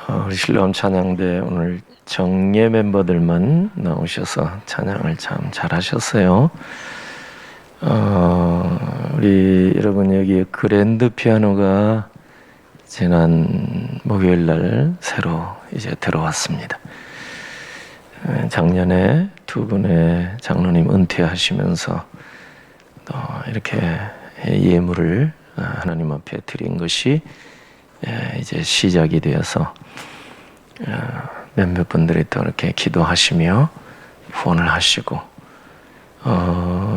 우리 신령 찬양대 오늘 정예 멤버들만 나오셔서 찬양을 참 잘하셨어요. 우리 여러분 여기 그랜드 피아노가 지난 목요일 날 새로 이제 들어왔습니다. 작년에 두 분의 장로님 은퇴하시면서 또 이렇게 예물을 하나님 앞에 드린 것이 이제 시작이 되어서 몇몇 분들이 또 이렇게 기도하시며 후원을 하시고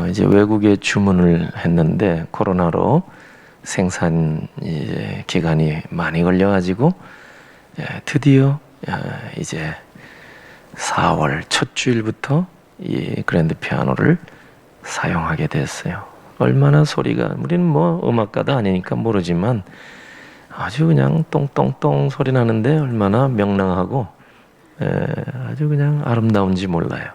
이제 외국에 주문을 했는데 코로나로 생산 이제 기간이 많이 걸려가지고 드디어 이제 4월 첫 주일부터 이 그랜드 피아노를 사용하게 됐어요. 얼마나 소리가, 우리는 뭐 음악가도 아니니까 모르지만 아주 그냥 똥똥똥 소리 나는데 얼마나 명랑하고 아주 그냥 아름다운지 몰라요.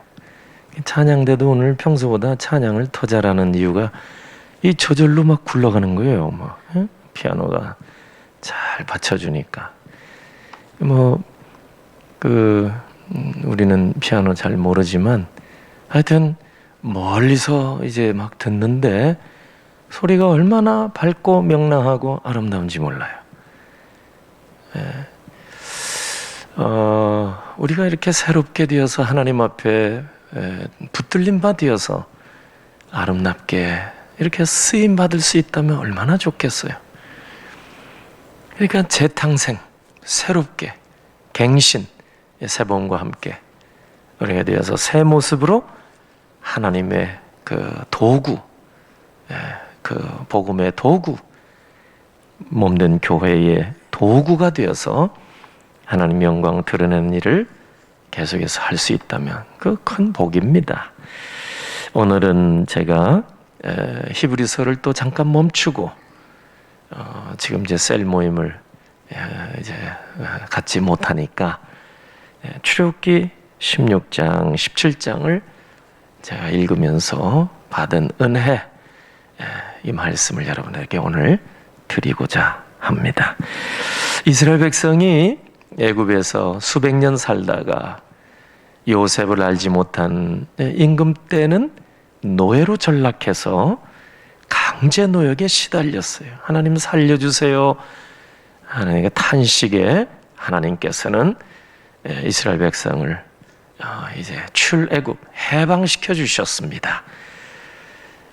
찬양대도 오늘 평소보다 찬양을 더 잘하는 이유가 이 저절로 막 굴러가는 거예요. 막 피아노가 잘 받쳐주니까. 우리는 피아노 잘 모르지만 하여튼 멀리서 이제 막 듣는데 소리가 얼마나 밝고 명랑하고 아름다운지 몰라요. 우리가 이렇게 새롭게 되어서 하나님 앞에 붙들림 바 되어서 아름답게 이렇게 쓰임 받을 수 있다면 얼마나 좋겠어요. 그러니까 재탄생, 새롭게, 갱신, 새봄과 함께 우리가 되어서 새 모습으로 하나님의 그 도구, 그 복음의 도구, 몸된 교회의 도구가 되어서 하나님 영광 드러내는 일을 계속해서 할 수 있다면 그 큰 복입니다. 오늘은 제가 히브리서를 또 잠깐 멈추고 지금 이제 셀 모임을 이제 갖지 못하니까 출애굽기 16장, 17장을 제가 읽으면서 받은 은혜, 이 말씀을 여러분에게 오늘 드리고자 합니다. 이스라엘 백성이 애굽에서 수백 년 살다가 요셉을 알지 못한 임금 때는 노예로 전락해서 강제 노역에 시달렸어요. 하나님 살려주세요. 하나님의 탄식에 하나님께서는 이스라엘 백성을 이제 출애굽 해방시켜 주셨습니다.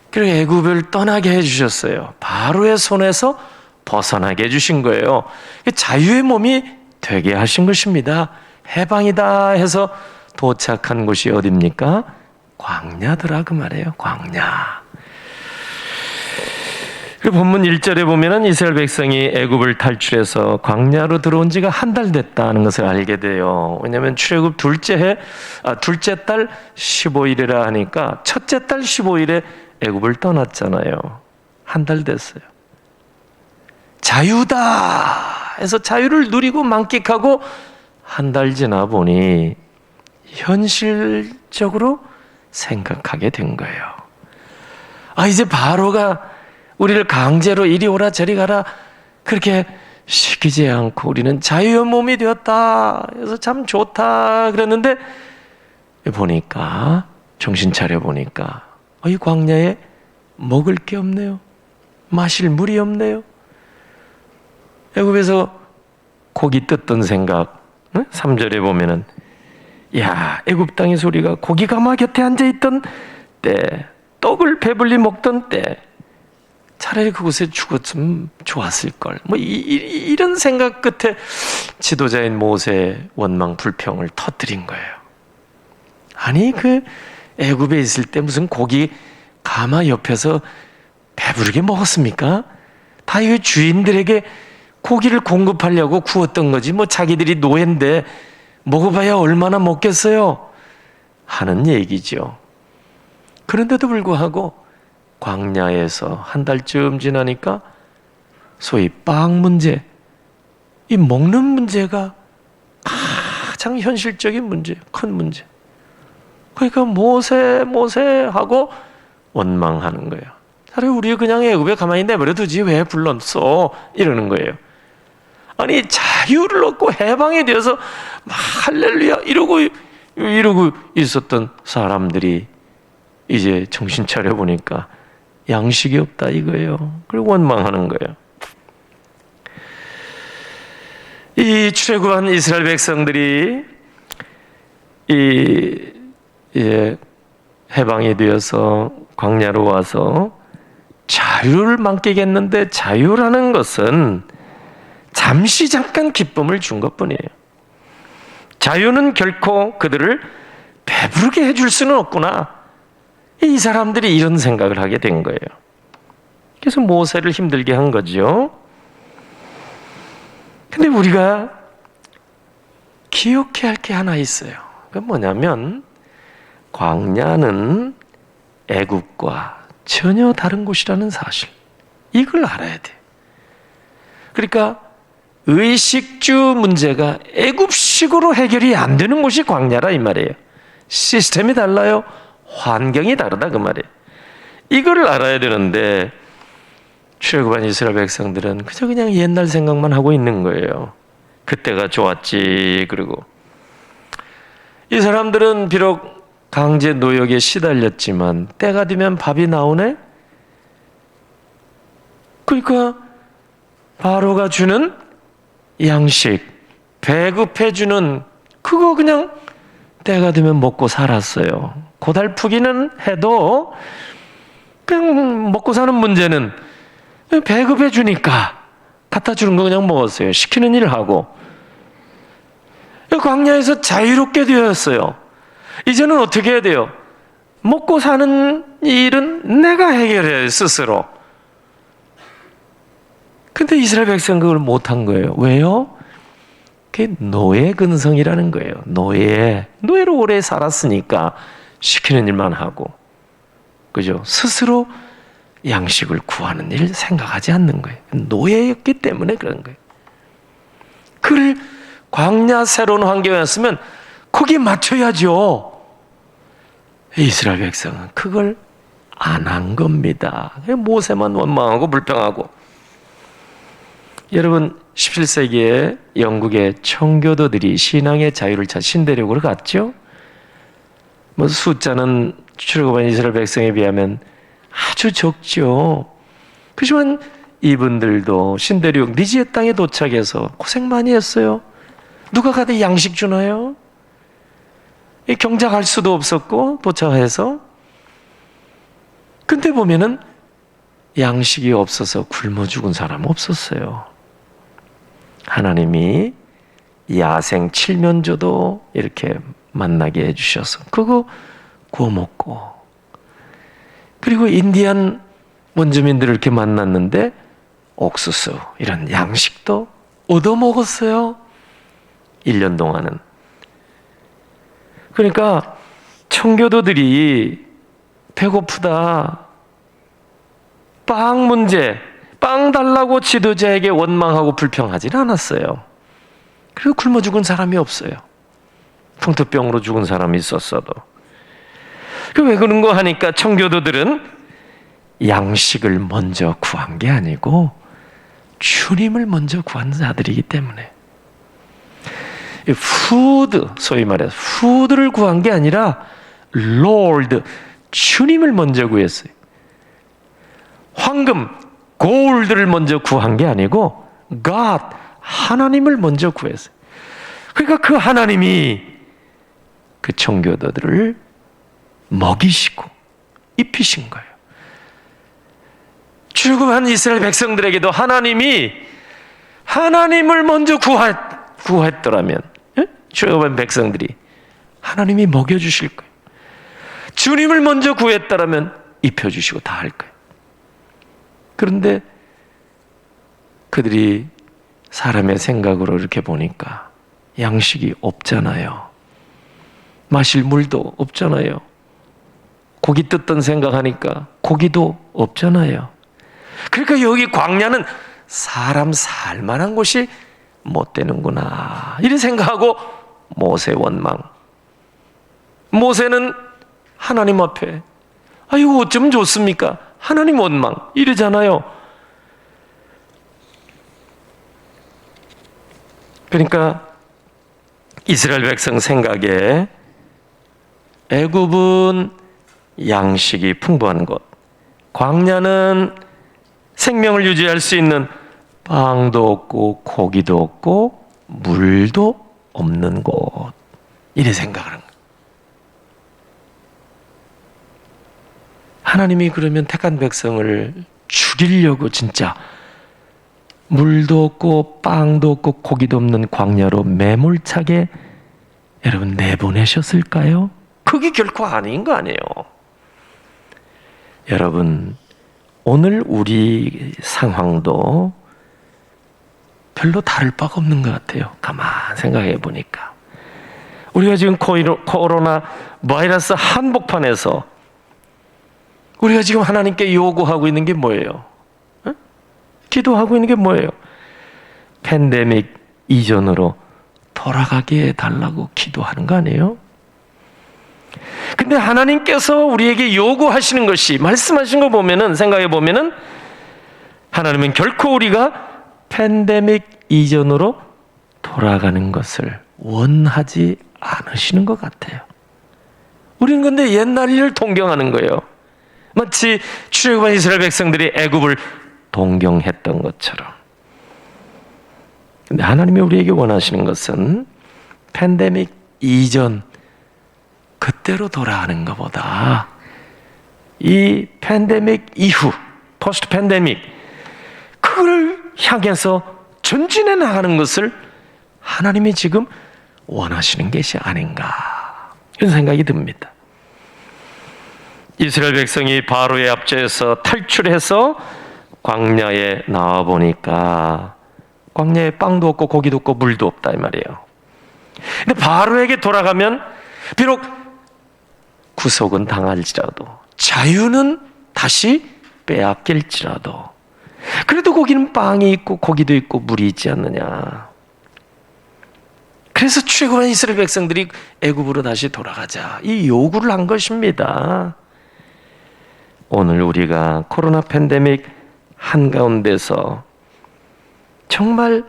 그리고 애굽을 떠나게 해주셨어요. 바로의 손에서 벗어나게 해주신 거예요. 자유의 몸이 되게 하신 것입니다. 해방이다 해서 도착한 곳이 어디입니까? 광야더라 그 말이에요. 광야. 그리고 본문 1절에 보면은 이스라엘 백성이 애굽을 탈출해서 광야로 들어온 지가 한 달 됐다는 것을 알게 돼요. 왜냐하면 출애굽 둘째 달 15일이라 하니까 첫째 달 15일에 애굽을 떠났잖아요. 한 달 됐어요. 자유다 해서 자유를 누리고 만끽하고 한 달 지나 보니 현실적으로 생각하게 된 거예요. 이제 바로가 우리를 강제로 이리 오라 저리 가라 그렇게 시키지 않고 우리는 자유의 몸이 되었다. 그래서 참 좋다 그랬는데 보니까 정신 차려 보니까 이 광야에 먹을 게 없네요. 마실 물이 없네요. 애굽에서 고기 뜯던 생각, 3절에 보면은 애굽 땅의 소리가 고기 가마 곁에 앉아있던 때, 떡을 배불리 먹던 때 차라리 그곳에 죽었으면 좋았을 걸. 이런 생각 끝에 지도자인 모세의 원망 불평을 터뜨린 거예요. 아니 그 애굽에 있을 때 무슨 고기 가마 옆에서 배부르게 먹었습니까? 다 이 주인들에게 고기를 공급하려고 구웠던 거지. 자기들이 노예인데 먹어봐야 얼마나 먹겠어요? 하는 얘기죠. 그런데도 불구하고 광야에서 한 달쯤 지나니까 소위 빵 문제, 이 먹는 문제가 가장 현실적인 문제, 큰 문제. 그러니까 모세 하고 원망하는 거예요. 차라리 우리 그냥 애굽에 가만히 내버려 두지 왜 불렀어? 이러는 거예요. 아니 자유를 얻고 해방이 되어서 막 할렐루야 이러고 있었던 사람들이 이제 정신 차려 보니까 양식이 없다 이거예요. 그리고 원망하는 거예요. 이 출애굽한 이스라엘 백성들이 해방이 되어서 광야로 와서 자유를 만끽했는데 자유라는 것은 잠시 잠깐 기쁨을 준 것뿐이에요. 자유는 결코 그들을 배부르게 해줄 수는 없구나. 이 사람들이 이런 생각을 하게 된 거예요. 그래서 모세를 힘들게 한 거죠. 근데 우리가 기억해야 할 게 하나 있어요. 그건 뭐냐면 광야는 애굽과 전혀 다른 곳이라는 사실. 이걸 알아야 돼요. 그러니까 의식주 문제가 애굽식으로 해결이 안 되는 곳이 광야라 이 말이에요. 시스템이 달라요. 환경이 다르다 그 말이에요. 이걸 알아야 되는데 출애굽한 이스라엘 백성들은 그냥 옛날 생각만 하고 있는 거예요. 그때가 좋았지. 그리고 이 사람들은 비록 강제 노역에 시달렸지만 때가 되면 밥이 나오네. 그러니까 바로가 주는 양식, 배급해주는 그거 그냥 때가 되면 먹고 살았어요. 고달프기는 해도 그냥 먹고 사는 문제는 배급해 주니까 갖다 주는 거 그냥 먹었어요. 시키는 일 하고. 광야에서 자유롭게 되었어요. 이제는 어떻게 해야 돼요? 먹고 사는 일은 내가 해결해요, 스스로. 근데 이스라엘 백성은 그걸 못한 거예요. 왜요? 그게 노예 근성이라는 거예요. 노예로 오래 살았으니까 시키는 일만 하고, 그죠? 스스로 양식을 구하는 일 생각하지 않는 거예요. 노예였기 때문에 그런 거예요. 그를 광야 새로운 환경이었으면 거기에 맞춰야죠. 이스라엘 백성은 그걸 안 한 겁니다. 모세만 원망하고 불평하고. 여러분 17세기에 영국의 청교도들이 신앙의 자유를 찾아 신대륙으로 갔죠. 뭐 숫자는 출애굽한 이스라엘 백성에 비하면 아주 적죠. 그렇지만 이분들도 신대륙 니지의 땅에 도착해서 고생 많이 했어요. 누가 가도 양식 주나요? 경작할 수도 없었고 도착해서. 근데 보면은 양식이 없어서 굶어 죽은 사람 없었어요. 하나님이 야생 칠면조도 이렇게 만나게 해주셔서 그거 구워 먹고, 그리고 인디안 원주민들을 이렇게 만났는데 옥수수 이런 양식도 얻어 먹었어요. 1년 동안은. 그러니까 청교도들이 배고프다, 빵 문제, 빵 달라고 지도자에게 원망하고 불평하지는 않았어요. 그리고 굶어 죽은 사람이 없어요. 풍토병으로 죽은 사람이 있었어도. 왜 그런 거 하니까 청교도들은 양식을 먼저 구한 게 아니고 주님을 먼저 구한 자들이기 때문에, 푸드, 소위 말해서 푸드를 구한 게 아니라 Lord, 주님을 먼저 구했어요. 황금, 골드를 먼저 구한 게 아니고 God, 하나님을 먼저 구했어요. 그러니까 그 하나님이 그 청교도들을 먹이시고 입히신 거예요. 출애굽한 이스라엘 백성들에게도 하나님이 하나님을 먼저 구했더라면, 출애굽한 백성들이 하나님이 먹여주실 거예요. 주님을 먼저 구했더라면 입혀주시고 다 할 거예요. 그런데 그들이 사람의 생각으로 이렇게 보니까 양식이 없잖아요. 마실 물도 없잖아요. 고기 뜯던 생각하니까 고기도 없잖아요. 그러니까 여기 광야는 사람 살만한 곳이 못 되는구나, 이런 생각하고 모세 원망. 모세는 하나님 앞에 이거 어쩌면 좋습니까? 하나님 원망 이러잖아요. 그러니까 이스라엘 백성 생각에 애굽은 양식이 풍부한 곳, 광야는 생명을 유지할 수 있는 빵도 없고 고기도 없고 물도 없는 곳, 이래 생각하는 거예요. 하나님이 그러면 택한 백성을 죽이려고 진짜 물도 없고 빵도 없고 고기도 없는 광야로 매몰차게 여러분 내보내셨을까요? 그게 결코 아닌 거 아니에요. 여러분, 오늘 우리 상황도 별로 다를 바가 없는 것 같아요. 가만 생각해 보니까 우리가 지금 코로나 바이러스 한복판에서 우리가 지금 하나님께 요구하고 있는 게 뭐예요? 기도하고 있는 게 뭐예요? 팬데믹 이전으로 돌아가게 해달라고 기도하는 거 아니에요? 근데 하나님께서 우리에게 요구하시는 것이, 말씀하신 거 보면은, 생각해 보면은, 하나님은 결코 우리가 팬데믹 이전으로 돌아가는 것을 원하지 않으시는 것 같아요. 우리는 근데 옛날 일을 동경하는 거예요. 마치 출애굽한 이스라엘 백성들이 애굽을 동경했던 것처럼. 근데 하나님이 우리에게 원하시는 것은 팬데믹 이전 그때로 돌아가는 것보다 이 팬데믹 이후, 포스트 팬데믹, 그걸 향해서 전진해 나가는 것을 하나님이 지금 원하시는 것이 아닌가, 이런 생각이 듭니다. 이스라엘 백성이 바로의 압제에서 탈출해서 광야에 나와 보니까 광야에 빵도 없고 고기도 없고 물도 없다 이 말이에요. 근데 바로에게 돌아가면 비록 구속은 당할지라도, 자유는 다시 빼앗길지라도, 그래도 거기는 빵이 있고 고기도 있고 물이 있지 않느냐. 그래서 출애굽한 이스라엘 백성들이 애굽으로 다시 돌아가자, 이 요구를 한 것입니다. 오늘 우리가 코로나 팬데믹 한가운데서 정말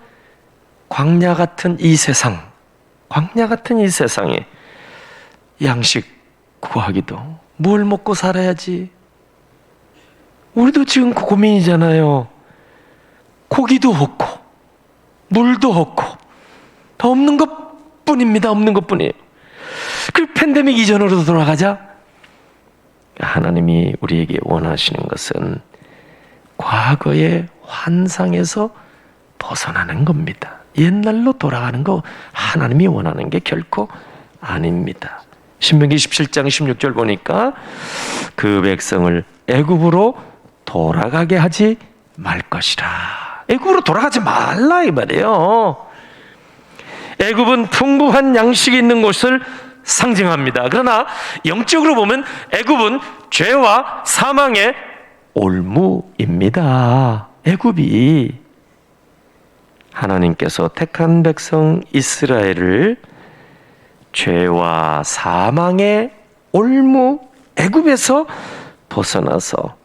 광야 같은 이 세상, 광야 같은 이 세상에 양식 구하기도, 뭘 먹고 살아야지, 우리도 지금 그 고민이잖아요. 고기도 없고 물도 없고 더 없는 것뿐입니다. 없는 것뿐이에요. 그 팬데믹 이전으로 돌아가자. 하나님이 우리에게 원하시는 것은 과거의 환상에서 벗어나는 겁니다. 옛날로 돌아가는 거 하나님이 원하는 게 결코 아닙니다. 신명기 17장 16절 보니까 그 백성을 애굽으로 돌아가게 하지 말 것이라. 애굽으로 돌아가지 말라 이 말이에요. 애굽은 풍부한 양식이 있는 곳을 상징합니다. 그러나 영적으로 보면 애굽은 죄와 사망의 올무입니다. 애굽이 하나님께서 택한 백성 이스라엘을 죄와 사망의 올무 애굽에서 벗어나서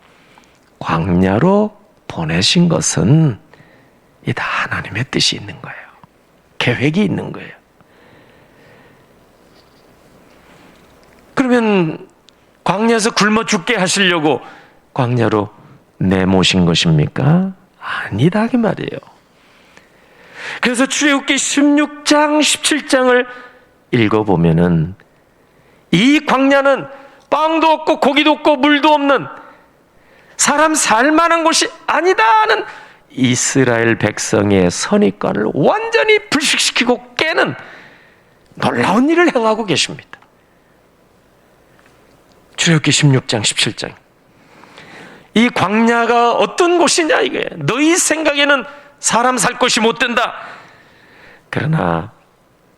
광야로 보내신 것은 이 다 하나님의 뜻이 있는 거예요. 계획이 있는 거예요. 그러면 광야에서 굶어 죽게 하시려고 광야로 내모신 것입니까? 아니다 그 말이에요. 그래서 출애굽기 16장 17장을 읽어보면은 이 광야는 빵도 없고 고기도 없고 물도 없는, 사람 살만한 곳이 아니다는 이스라엘 백성의 선입관을 완전히 불식시키고 깨는 놀라운 일을 행하고 계십니다. 출애굽기 16장 17장. 이 광야가 어떤 곳이냐 이거예요. 너희 생각에는 사람 살 곳이 못 된다. 그러나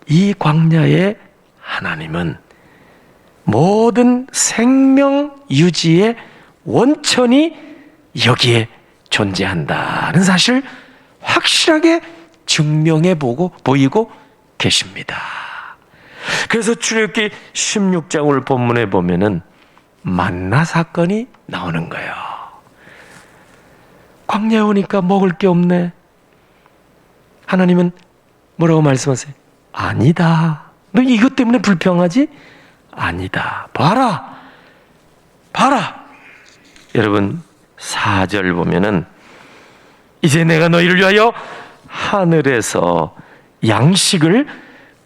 이 광야에 하나님은 모든 생명 유지의 원천이 여기에 존재한다는 사실 확실하게 증명해 보이고 계십니다. 그래서 출애굽기 16장을 본문에 보면은 만나 사건이 나오는 거예요. 광야에 오니까 먹을 게 없네. 하나님은 뭐라고 말씀하세요? 아니다. 너 이것 때문에 불평하지? 아니다. 봐라. 봐라. 여러분 4절 보면은 이제 내가 너희를 위하여 하늘에서 양식을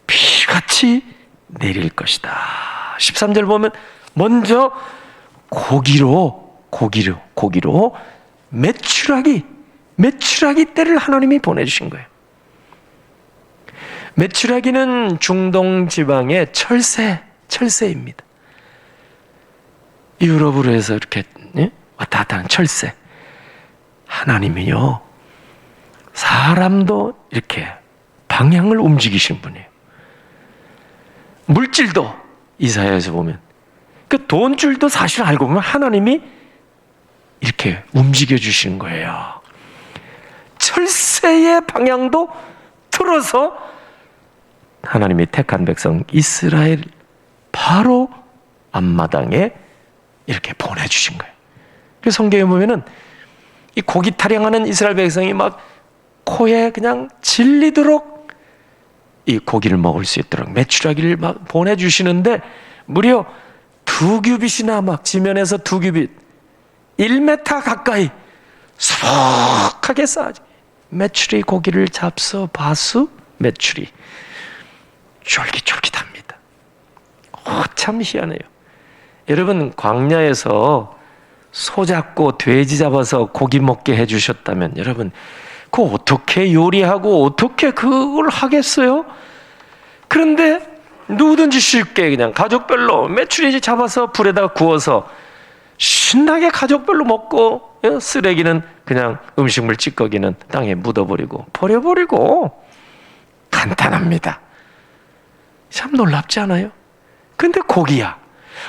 비같이 내릴 것이다. 13절 보면 먼저 고기로 메추라기 떼를 하나님이 보내주신 거예요. 메추라기는 중동 지방의 철새입니다. 유럽으로 해서 이렇게 왔다 갔다 하는 철새. 하나님이요, 사람도 이렇게 방향을 움직이신 분이에요. 물질도 이사야에서 보면 그 돈줄도 사실 알고 보면 하나님이 이렇게 움직여 주시는 거예요. 철새의 방향도 틀어서 하나님이 택한 백성 이스라엘 바로 앞마당에 이렇게 보내주신 거예요. 그래서 성경에 보면은 이 고기 타령하는 이스라엘 백성이 막 코에 그냥 질리도록 이 고기를 먹을 수 있도록 메추라기를 막 보내주시는데 무려 2규빗이나 막 지면에서 2규빗 1m 가까이 수북하게 쌓아지 메추리 고기를 잡숴 봐수 메추리 쫄깃쫄깃합니다. 참 희한해요. 여러분 광야에서 소 잡고 돼지 잡아서 고기 먹게 해주셨다면 여러분 그 어떻게 요리하고 어떻게 그걸 하겠어요? 그런데 누구든지 쉽게 그냥 가족별로 메추리 잡아서 불에다가 구워서 신나게 가족별로 먹고 쓰레기는 그냥 음식물 찌꺼기는 땅에 묻어버리고 버려버리고 간단합니다. 참 놀랍지 않아요? 근데 고기야.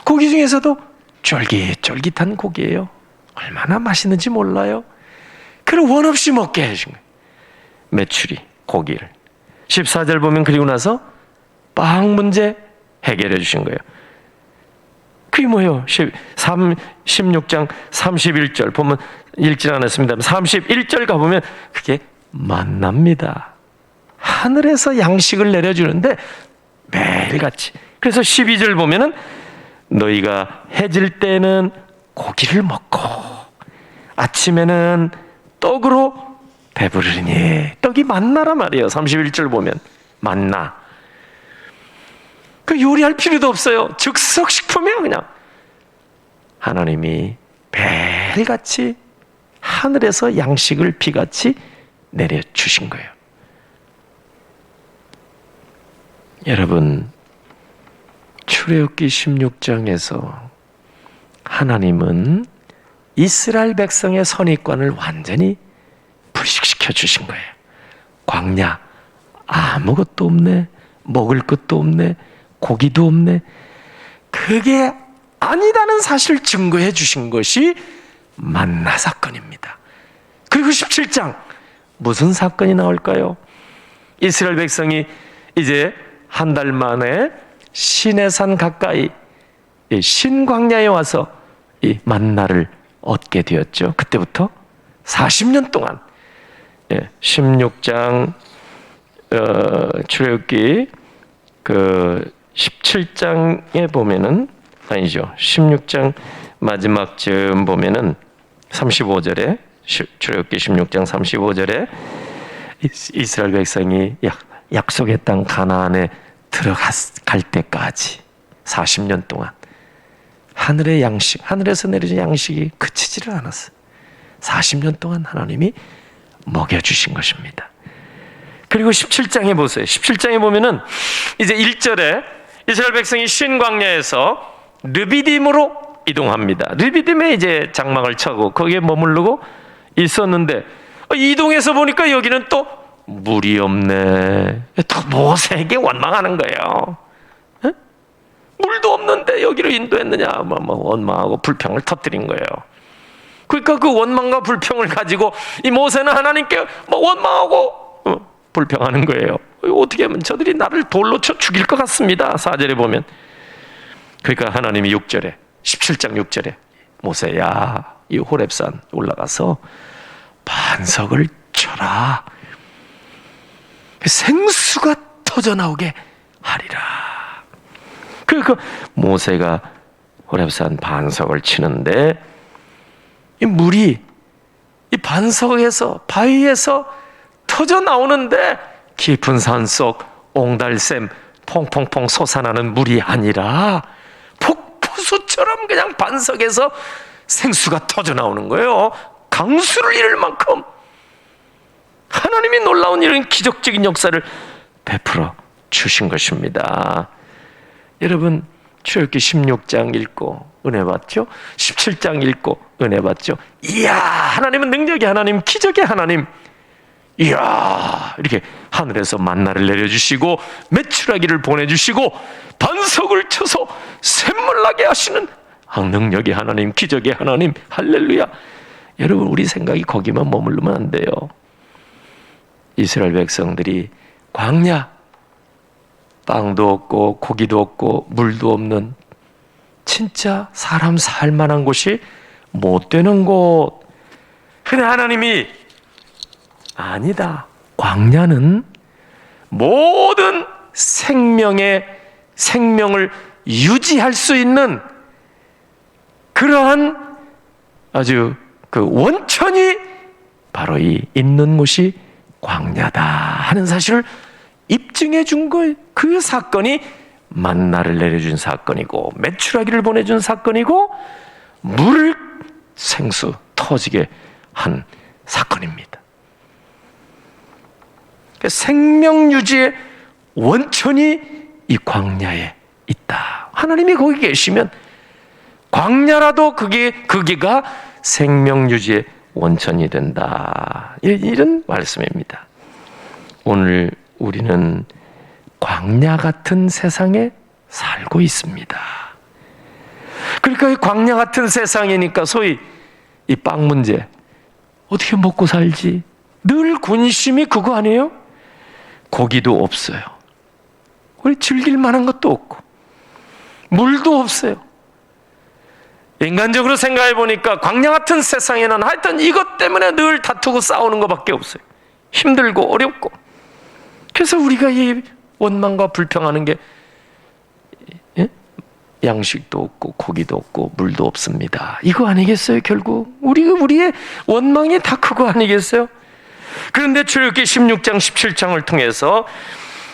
고기 중에서도 쫄깃쫄깃한 고기예요. 얼마나 맛있는지 몰라요. 그걸 원 없이 먹게 해준 거예요. 메추리, 고기를. 14절 보면 그리고 나서 빵 문제 해결해 주신 거예요. 그게 뭐예요? 16장 31절 보면 읽지 않았습니다. 31절 가보면 그게 만납니다. 하늘에서 양식을 내려주는데 매일같이. 그래서 12절 보면은 너희가 해질 때는 고기를 먹고 아침에는 떡으로 배부르니. 떡이 만나란 말이에요. 31절 보면 만나. 그 요리할 필요도 없어요. 즉석식품이에요. 그냥 하나님이 매일같이 하늘에서 양식을 비같이 내려주신 거예요. 여러분 출애굽기 16장에서 하나님은 이스라엘 백성의 선입관을 완전히 불식시켜 주신 거예요. 광야 아무것도 없네, 먹을 것도 없네, 고기도 없네. 그게 아니다는 사실을 증거해 주신 것이 만나 사건입니다. 그리고 17장 무슨 사건이 나올까요? 이스라엘 백성이 이제 한 달 만에 시내산 가까이 신광야에 와서 이 만나를 얻게 되었죠. 그때부터 40년 동안 16장 출애굽기 그 17장에 보면은 아니죠. 16장 마지막쯤 보면은 35절에 출애굽기 16장 35절에 이스라엘 백성이 약속의 땅 가나안에 들어갈 때까지 40년 동안 하늘의 양식, 하늘에서 내려진 양식이 그치지를 않았어요. 40년 동안 하나님이 먹여주신 것입니다. 그리고 17장에 보세요. 17장에 보면은 이제 1절에 이스라엘 백성이 쉰 광야에서 르비딤으로 이동합니다. 르비딤에 이제 장막을 쳐고 거기에 머무르고 있었는데 이동해서 보니까 여기는 또 물이 없네. 또 모세에게 원망하는 거예요. 에? 물도 없는데 여기로 인도했느냐. 원망하고 불평을 터뜨린 거예요. 그러니까 그 원망과 불평을 가지고 이 모세는 하나님께 원망하고 불평하는 거예요. 어떻게 하면 저들이 나를 돌로 쳐 죽일 것 같습니다. 4절에 보면. 그러니까 하나님이 6절에 17장 6절에 모세야 이 호렙산 올라가서 반석을 쳐라. 생수가 터져 나오게 하리라. 그러니까 모세가 호렙산 반석을 치는데 이 물이 이 반석에서 바위에서 터져 나오는데 깊은 산속 옹달샘 퐁퐁퐁 솟아나는 물이 아니라 폭포수처럼 그냥 반석에서 생수가 터져 나오는 거예요. 강수를 이룰 만큼 하나님이 놀라운 이런 기적적인 역사를 베풀어 주신 것입니다. 여러분, 출애굽기 16장 읽고 은혜 받죠? 17장 읽고 은혜 받죠? 이야, 하나님은 능력의 하나님, 기적의 하나님. 이야, 이렇게 하늘에서 만나를 내려주시고 메추라기를 보내주시고 반석을 쳐서 샘물 나게 하시는 능력의 하나님, 기적의 하나님. 할렐루야. 여러분, 우리 생각이 거기만 머무르면 안 돼요. 이스라엘 백성들이 광야, 빵도 없고 고기도 없고 물도 없는 진짜 사람 살 만한 곳이 못 되는 곳. 근데 하나님이 아니다. 광야는 모든 생명을 유지할 수 있는 그러한 아주 그 원천이 바로 이 있는 곳이 광야다 하는 사실을 입증해 준 거예요. 그 사건이 만나를 내려준 사건이고 메추라기를 보내준 사건이고 물을 생수 터지게 한 사건입니다. 생명 유지의 원천이 이 광야에 있다. 하나님이 거기 계시면 광야라도 거기가 생명 유지의 원천이 된다. 이런 말씀입니다. 오늘 우리는 광야 같은 세상에 살고 있습니다. 그러니까 이 광야 같은 세상이니까 소위 이 빵 문제, 어떻게 먹고 살지? 늘 군심이 그거 아니에요? 고기도 없어요. 우리 즐길 만한 것도 없고 물도 없어요. 인간적으로 생각해 보니까 광야 같은 세상에는 하여튼 이것 때문에 늘 다투고 싸우는 것밖에 없어요. 힘들고 어렵고. 그래서 우리가 이 원망과 불평하는 게 양식도 없고 고기도 없고 물도 없습니다. 이거 아니겠어요? 결국 우리의 원망이 다 그거 아니겠어요? 그런데 출애굽기 16장 17장을 통해서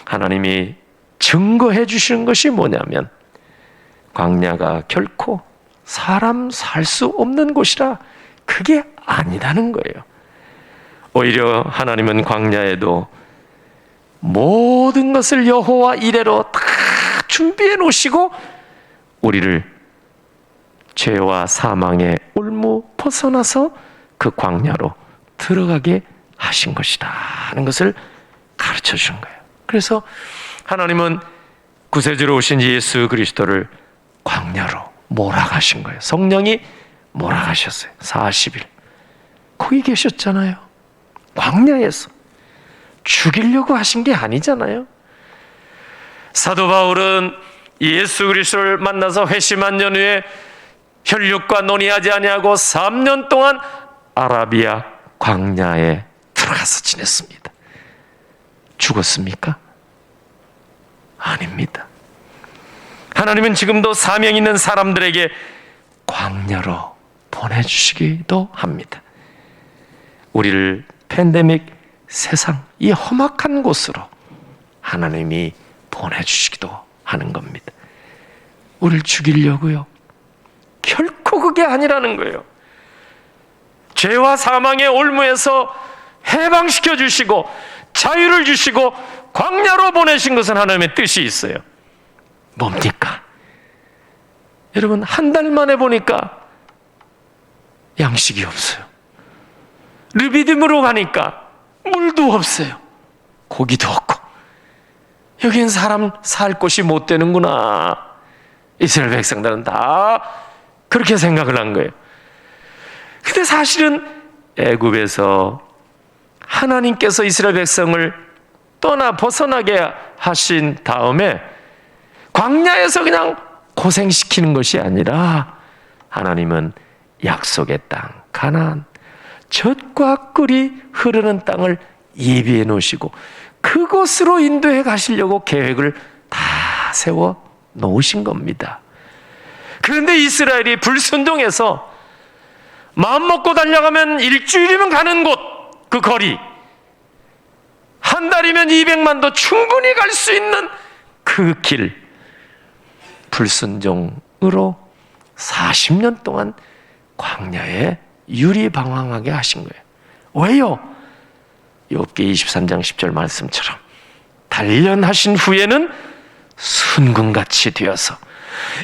하나님이 증거해 주시는 것이 뭐냐면 광야가 결코 사람 살 수 없는 곳이라 그게 아니라는 거예요. 오히려 하나님은 광야에도 모든 것을 여호와 이레로 다 준비해 놓으시고 우리를 죄와 사망의 올무 벗어나서 그 광야로 들어가게 하신 것이다 하는 것을 가르쳐 준 거예요. 그래서 하나님은 구세주로 오신 예수 그리스도를 광야로 몰아가신 거예요. 성령이 몰아가셨어요. 40일 거기 계셨잖아요. 광야에서 죽이려고 하신 게 아니잖아요. 사도 바울은 예수 그리스도를 만나서 회심한 연후에 혈육과 논의하지 아니하고 3년 동안 아라비아 광야에 들어가서 지냈습니다. 죽었습니까? 아닙니다. 하나님은 지금도 사명 있는 사람들에게 광야로 보내주시기도 합니다. 우리를 팬데믹 세상 이 험악한 곳으로 하나님이 보내주시기도 하는 겁니다. 우리를 죽이려고요? 결코 그게 아니라는 거예요. 죄와 사망의 올무에서 해방시켜 주시고 자유를 주시고 광야로 보내신 것은 하나님의 뜻이 있어요. 뭡니까? 여러분, 한 달 만에 보니까 양식이 없어요. 르비딤으로 가니까 물도 없어요. 고기도 없고. 여긴 사람 살 곳이 못 되는구나. 이스라엘 백성들은 다 그렇게 생각을 한 거예요. 근데 사실은 애굽에서 하나님께서 이스라엘 백성을 벗어나게 하신 다음에 광야에서 그냥 고생시키는 것이 아니라 하나님은 약속의 땅, 가나안, 젖과 꿀이 흐르는 땅을 예비해 놓으시고 그곳으로 인도해 가시려고 계획을 다 세워 놓으신 겁니다. 그런데 이스라엘이 불순종해서 마음 먹고 달려가면 일주일이면 가는 곳, 그 거리, 한 달이면 200만도 충분히 갈 수 있는 그 길, 불순종으로 40년 동안 광야에 유리방황하게 하신 거예요. 왜요? 욥기 23장 10절 말씀처럼 단련하신 후에는 순금같이 되어서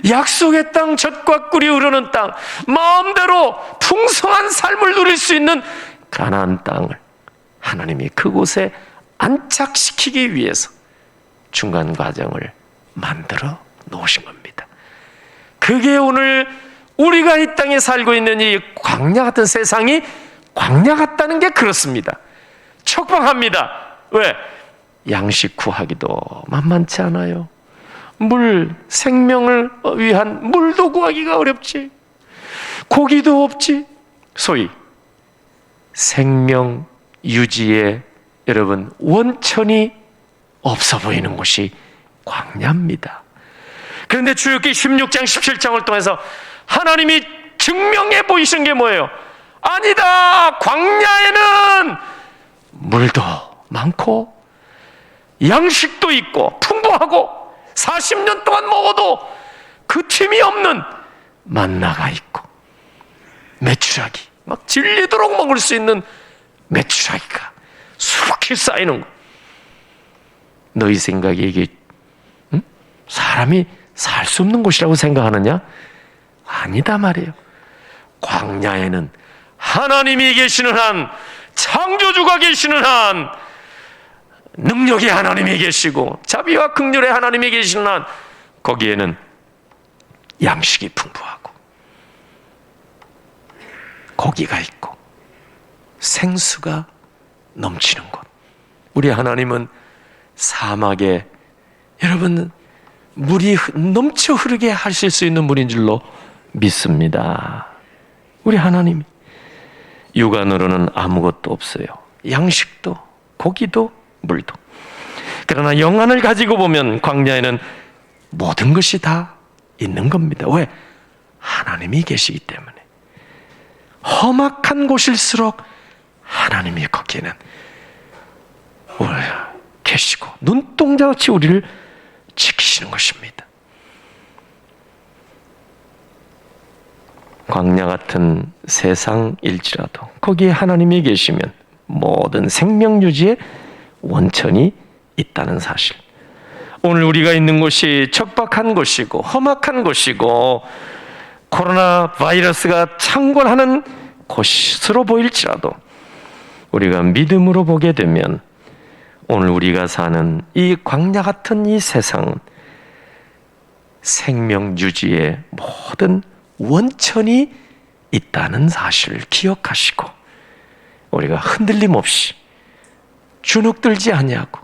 약속의 땅, 젖과 꿀이 흐르는 땅, 마음대로 풍성한 삶을 누릴 수 있는 가나안 땅을 하나님이 그곳에 안착시키기 위해서 중간 과정을 만들어 놓으신 겁니다. 그게 오늘 우리가 이 땅에 살고 있는 이 광야 같은 세상이 광야 같다는 게 그렇습니다. 척박합니다. 왜? 양식 구하기도 만만치 않아요. 물, 생명을 위한 물도 구하기가 어렵지. 고기도 없지. 소위 생명 유지에 여러분 원천이 없어 보이는 곳이 광야입니다. 그런데 출애굽기 16장 17장을 통해서 하나님이 증명해 보이신 게 뭐예요? 아니다, 광야에는 물도 많고 양식도 있고 풍부하고 40년 동안 먹어도 그 틈이 없는 만나가 있고 메추라기, 막 질리도록 먹을 수 있는 메추라기가 수북히 쌓이는 거. 너희 생각에 이게 사람이 살 수 없는 곳이라고 생각하느냐? 아니다 말이에요. 광야에는 하나님이 계시는 한, 창조주가 계시는 한, 능력의 하나님이 계시고 자비와 긍휼의 하나님이 계시는 한, 거기에는 양식이 풍부하고 고기가 있고 생수가 넘치는 곳. 우리 하나님은 사막에 여러분 물이 넘쳐 흐르게 하실 수 있는 분인 줄로 믿습니다. 우리 하나님이 육안으로는 아무것도 없어요. 양식도 고기도 물도. 그러나 영안을 가지고 보면 광야에는 모든 것이 다 있는 겁니다. 왜? 하나님이 계시기 때문에. 험악한 곳일수록 하나님이 거기에는 계시고 눈동자같이 우리를 지키시는 것입니다. 광야 같은 세상일지라도 거기에 하나님이 계시면 모든 생명 유지의 원천이 있다는 사실. 오늘 우리가 있는 곳이 척박한 곳이고 험악한 곳이고 코로나 바이러스가 창궐하는 곳으로 보일지라도 우리가 믿음으로 보게 되면 오늘 우리가 사는 이 광야 같은 이 세상은 생명 유지의 모든 원천이 있다는 사실을 기억하시고 우리가 흔들림 없이 주눅들지 아니하고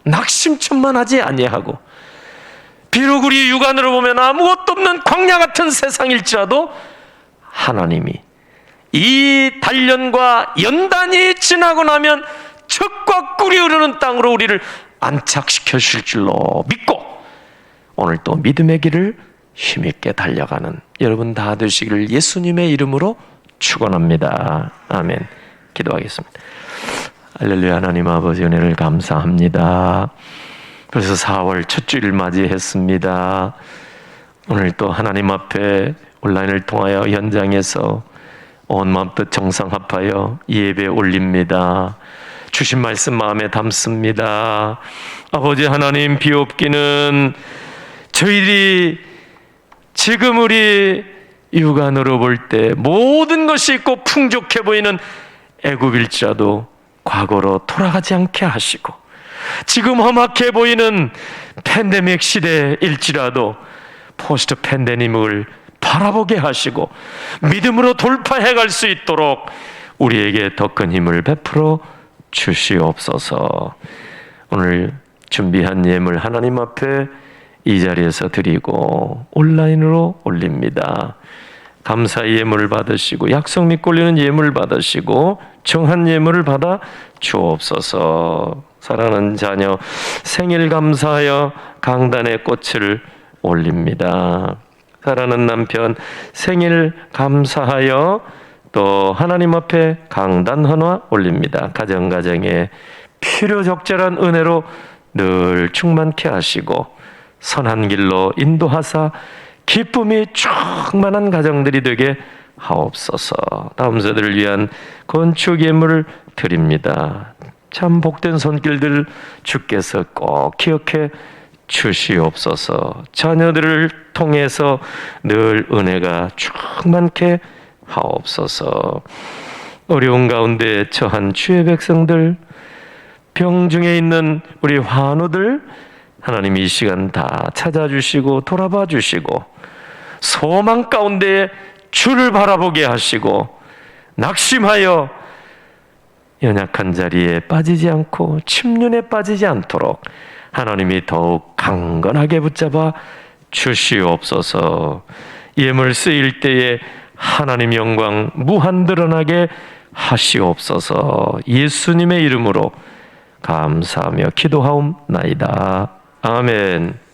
낙심천만하지 아니하고 비록 우리 육안으로 보면 아무것도 없는 광야 같은 세상일지라도 하나님이 이 단련과 연단이 지나고 나면 젖과 꿀이 흐르는 땅으로 우리를 안착시켜 주실 줄로 믿고 오늘 또 믿음의 길을 힘있게 달려가는 여러분 다 되시기를 예수님의 이름으로 축원합니다. 아멘. 기도하겠습니다. 할렐루야. 하나님 아버지 은혜를 감사합니다. 벌써 4월 첫 주일을 맞이했습니다. 오늘 또 하나님 앞에 온라인을 통하여 현장에서 온 마음 뜻 정성 합하여 예배 올립니다. 주신 말씀 마음에 담습니다. 아버지 하나님, 비옵기는 저희들이 지금 우리 육안으로 볼 때 모든 것이 있고 풍족해 보이는 애굽일지라도 과거로 돌아가지 않게 하시고 지금 험악해 보이는 팬데믹 시대일지라도 포스트 팬데믹을 바라보게 하시고 믿음으로 돌파해 갈 수 있도록 우리에게 더 큰 힘을 베풀어 주시옵소서. 오늘 준비한 예물 하나님 앞에 이 자리에서 드리고 온라인으로 올립니다. 감사의 예물을 받으시고 약속 믿고 올리는 예물을 받으시고 정한 예물을 받아 주옵소서. 사랑하는 자녀 생일 감사하여 강단에 꽃을 올립니다. 사랑하는 남편 생일 감사하여 또 하나님 앞에 강단 헌화 올립니다. 가정가정에 필요적절한 은혜로 늘 충만케 하시고 선한 길로 인도하사 기쁨이 충만한 가정들이 되게 하옵소서. 다음 세대를 위한 건축 예물을 드립니다. 참 복된 손길들 주께서 꼭 기억해 주시옵소서. 자녀들을 통해서 늘 은혜가 충만케 하옵소서. 어려운 가운데 처한 주의 백성들, 병중에 있는 우리 환우들 하나님 이 시간 다 찾아주시고 돌아봐 주시고 소망 가운데 주를 바라보게 하시고 낙심하여 연약한 자리에 빠지지 않고 침륜에 빠지지 않도록 하나님이 더욱 강건하게 붙잡아 주시옵소서. 예물 쓰일 때에 하나님 영광 무한 드러나게 하시옵소서. 예수님의 이름으로 감사하며 기도하옵나이다. 아멘.